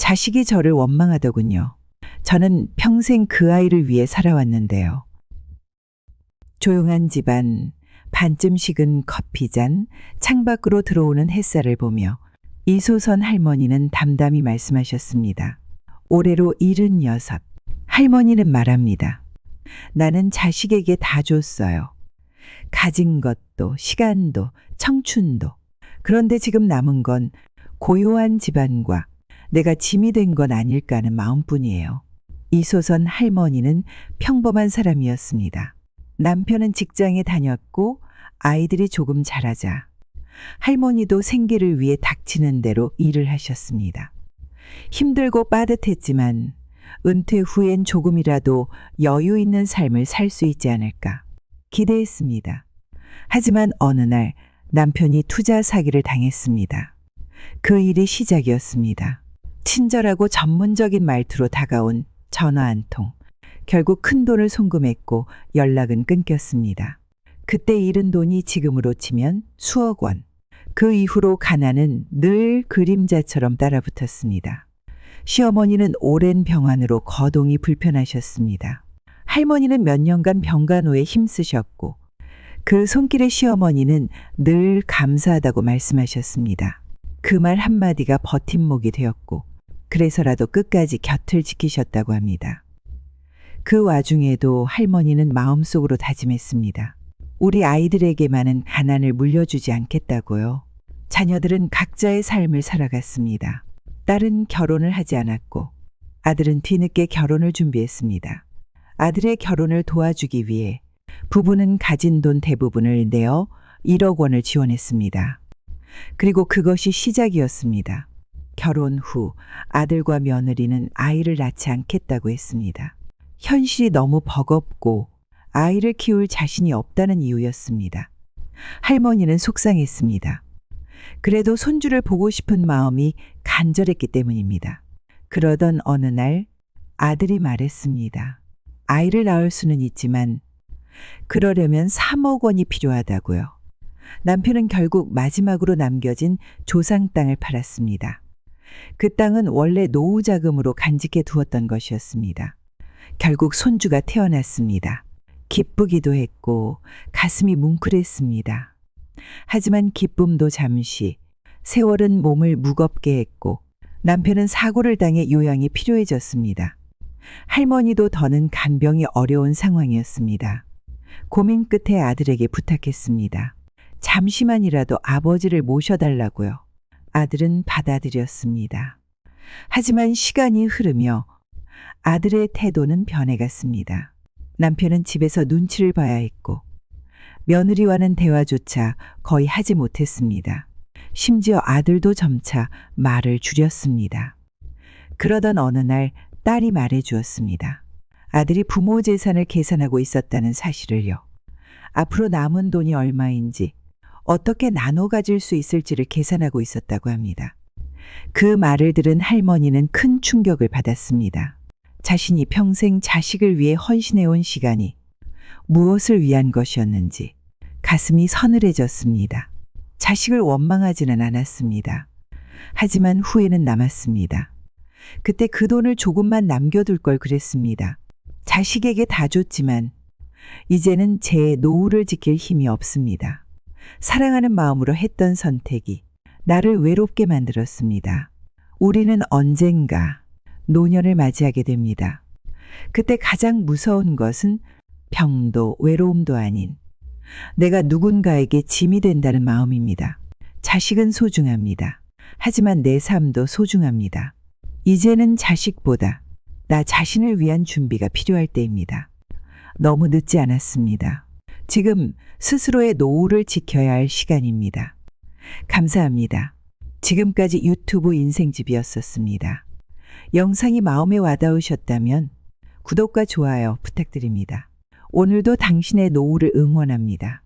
자식이 저를 원망하더군요. 저는 평생 그 아이를 위해 살아왔는데요. 조용한 집안, 반쯤 식은 커피잔, 창밖으로 들어오는 햇살을 보며 이소선 할머니는 담담히 말씀하셨습니다. 올해로 76. 할머니는 말합니다. 나는 자식에게 다 줬어요. 가진 것도, 시간도, 청춘도. 그런데 지금 남은 건 고요한 집안과 내가 짐이 된 건 아닐까 하는 마음뿐이에요. 이소선 할머니는 평범한 사람이었습니다. 남편은 직장에 다녔고 아이들이 조금 자라자 할머니도 생계를 위해 닥치는 대로 일을 하셨습니다. 힘들고 빠듯했지만 은퇴 후엔 조금이라도 여유 있는 삶을 살 수 있지 않을까 기대했습니다. 하지만 어느 날 남편이 투자 사기를 당했습니다. 그 일이 시작이었습니다. 친절하고 전문적인 말투로 다가온 전화 한 통. 결국 큰 돈을 송금했고 연락은 끊겼습니다. 그때 잃은 돈이 지금으로 치면 수억 원. 그 이후로 가난은 늘 그림자처럼 따라붙었습니다. 시어머니는 오랜 병환으로 거동이 불편하셨습니다. 할머니는 몇 년간 병간호에 힘쓰셨고 그 손길에 시어머니는 늘 감사하다고 말씀하셨습니다. 그 말 한마디가 버팀목이 되었고 그래서라도 끝까지 곁을 지키셨다고 합니다. 그 와중에도 할머니는 마음속으로 다짐했습니다. 우리 아이들에게만은 가난을 물려주지 않겠다고요. 자녀들은 각자의 삶을 살아갔습니다. 딸은 결혼을 하지 않았고 아들은 뒤늦게 결혼을 준비했습니다. 아들의 결혼을 도와주기 위해 부부는 가진 돈 대부분을 내어 1억 원을 지원했습니다. 그리고 그것이 시작이었습니다. 결혼 후 아들과 며느리는 아이를 낳지 않겠다고 했습니다. 현실이 너무 버겁고 아이를 키울 자신이 없다는 이유였습니다. 할머니는 속상했습니다. 그래도 손주를 보고 싶은 마음이 간절했기 때문입니다. 그러던 어느 날 아들이 말했습니다. 아이를 낳을 수는 있지만 그러려면 3억 원이 필요하다고요. 남편은 결국 마지막으로 남겨진 조상 땅을 팔았습니다. 그 땅은 원래 노후 자금으로 간직해 두었던 것이었습니다. 결국 손주가 태어났습니다. 기쁘기도 했고 가슴이 뭉클했습니다. 하지만 기쁨도 잠시, 세월은 몸을 무겁게 했고 남편은 사고를 당해 요양이 필요해졌습니다. 할머니도 더는 간병이 어려운 상황이었습니다. 고민 끝에 아들에게 부탁했습니다. 잠시만이라도 아버지를 모셔달라고요. 아들은 받아들였습니다. 하지만 시간이 흐르며 아들의 태도는 변해갔습니다. 남편은 집에서 눈치를 봐야 했고 며느리와는 대화조차 거의 하지 못했습니다. 심지어 아들도 점차 말을 줄였습니다. 그러던 어느 날 딸이 말해주었습니다. 아들이 부모 재산을 계산하고 있었다는 사실을요. 앞으로 남은 돈이 얼마인지 어떻게 나눠 가질 수 있을지를 계산하고 있었다고 합니다. 그 말을 들은 할머니는 큰 충격을 받았습니다. 자신이 평생 자식을 위해 헌신해온 시간이 무엇을 위한 것이었는지 가슴이 서늘해졌습니다. 자식을 원망하지는 않았습니다. 하지만 후회는 남았습니다. 그때 그 돈을 조금만 남겨둘 걸 그랬습니다. 자식에게 다 줬지만 이제는 제 노후를 지킬 힘이 없습니다. 사랑하는 마음으로 했던 선택이 나를 외롭게 만들었습니다. 우리는 언젠가 노년을 맞이하게 됩니다. 그때 가장 무서운 것은 병도 외로움도 아닌 내가 누군가에게 짐이 된다는 마음입니다. 자식은 소중합니다. 하지만 내 삶도 소중합니다. 이제는 자식보다 나 자신을 위한 준비가 필요할 때입니다. 너무 늦지 않았습니다. 지금 스스로의 노후를 지켜야 할 시간입니다. 감사합니다. 지금까지 유튜브 인생집이었었습니다. 영상이 마음에 와닿으셨다면 구독과 좋아요 부탁드립니다. 오늘도 당신의 노후를 응원합니다.